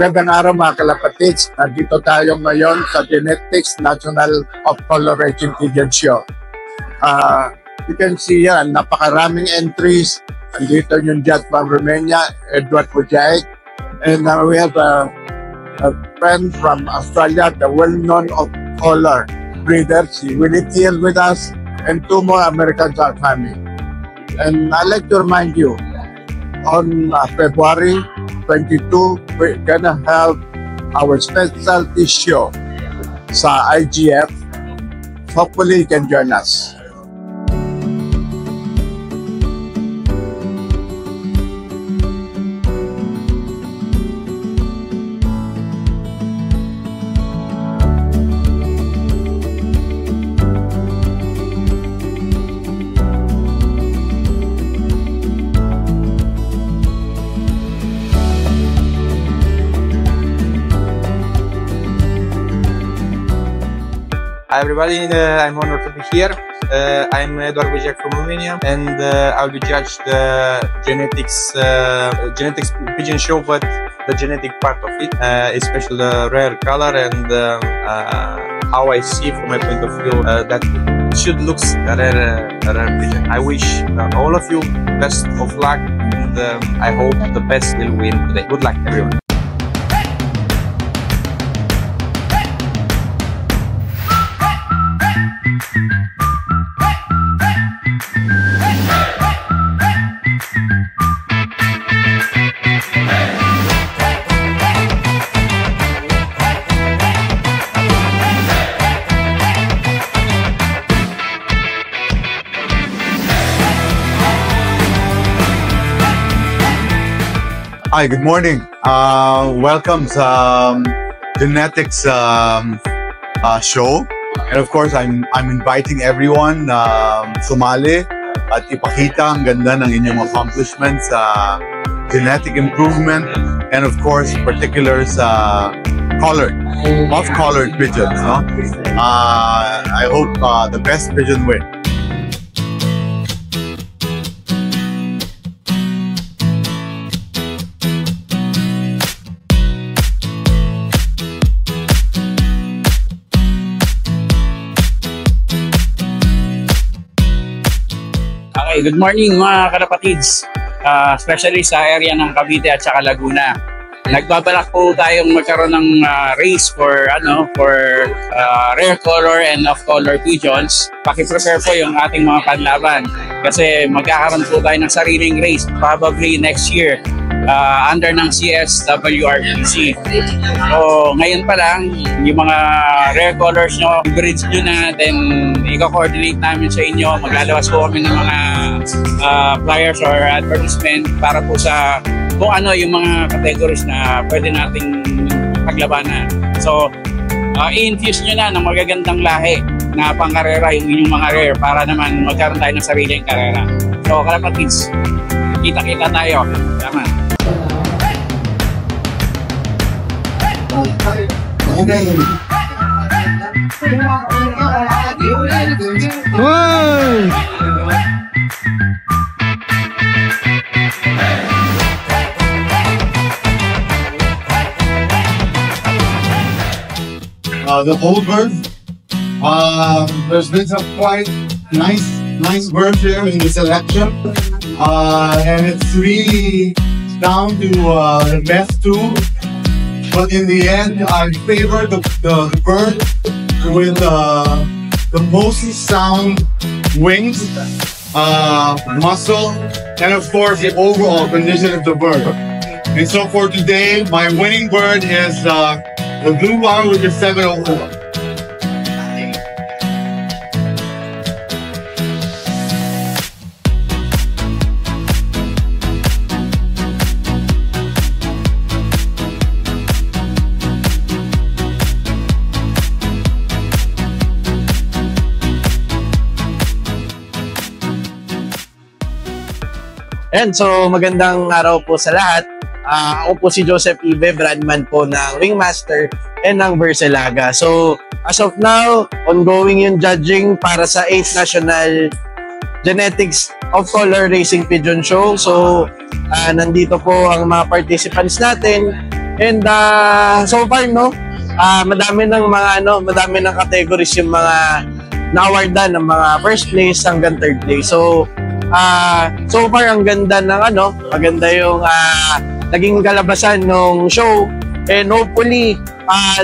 Magandang araw mga kalapatids. Nandito tayo ngayon sa Genetics National of Color Racing Pigeon Show. You can see yan, napakaraming entries. Nandito yung Judge from Romania, Edward Pujaik. And we have a friend from Australia, the well-known of color breeders, Willie Thiel with us, and two more Americans are coming. And I'd like to remind you, on February 22, we're gonna have our specialty show sa IGF. Hopefully you can join us. Hi everybody, I'm honored to be here. I'm Edward Pujaik from Romania, and I'll be judged the genetics pigeon show, but the genetic part of it, especially the rare color and how I see from my point of view that should looks a rare pigeon. I wish all of you best of luck, and I hope the best will win today. Good luck everyone. Hi, good morning. Welcome to Genetics show. And of course, I'm inviting everyone sumali at ipakita ang ganda ng inyong accomplishments sa genetic improvement, and of course, particular sa off-colored pigeons. No? I hope the best pigeon win. Okay, good morning mga kalapatids, especially sa area ng Cavite at saka Laguna. Nagbabalak po tayong magkaroon ng race for rare color and off-color pigeons. Paki-prepare po yung ating mga panlaban kasi magkakaroon po tayo ng sariling race probably next year under ng CSWRPC. So ngayon pa lang, yung mga rare colors nyo, breeds nyo na, then i-coordinate namin sa inyo. Maglalawas po kami ng mga flyers or advertisement para po sa kung ano yung mga categories na pwede nating paglabanan. So, i-infuse nyo na ng magagandang lahi na pang-karera yung inyong mga rare para naman magkaroon tayo ng sariling karera. So, kalapatids, kita-kita tayo. Tama. The old birds. There's been some quite nice birds here in the selection, and it's really down to the best two. But in the end, I favor the bird with the most sound wings, muscle, and of course the overall condition of the bird. And so for today, my winning bird is the blue one with the 704. And so magandang araw po sa lahat. Ako po si Joseph Ibe, brandman po ng Wingmaster and ng Verselaga. So as of now, ongoing yung judging para sa 8th National Genetics of Color Racing Pigeon Show. So nandito po ang mga participants natin, And so far, no, madami ng categories yung mga na-awardan ng mga first place hanggang third place. So far ang ganda ng maganda yung naging kalabasan ng show, and hopefully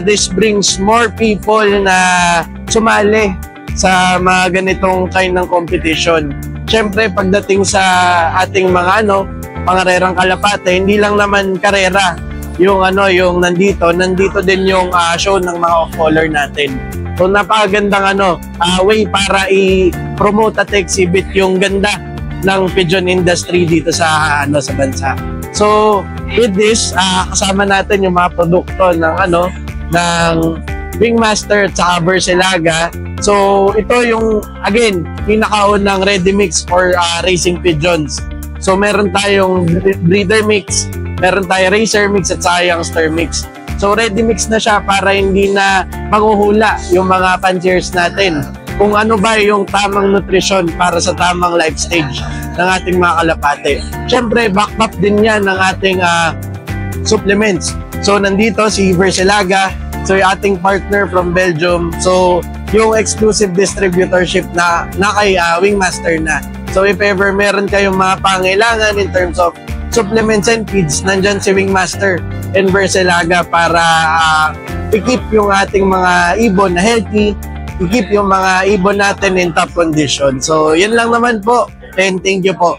this brings more people na sumali sa mga ganitong kind ng competition. Siyempre pagdating sa ating mga pangarerang kalapate, hindi lang naman karera yung nandito din yung show ng mga off-color natin. So napakagandang way para i-promote at exhibit yung ganda ng pigeon industry dito sa bansa. So with this, kasama natin yung mga produkto ng Wingmaster at saka Versilaga. So ito yung pinakaunang ready mix for racing pigeons. So meron tayong breeder mix, meron tayong racer mix at saka youngster mix. So ready mix na siya para hindi na manghuhula yung mga fanciers natin kung ano ba yung tamang nutrisyon para sa tamang life stage ng ating mga kalapate. Siyempre, back din yan ng ating supplements. So nandito si Versilaga, so yung ating partner from Belgium. So yung exclusive distributorship na kay Wingmaster na. So if ever meron kayong mga pangailangan in terms of supplements and feeds, nandyan si Wingmaster and Versilaga para i-keep yung ating mga ibon na healthy, i-keep yung mga ibon natin in top condition. So yan lang naman po, and thank you po.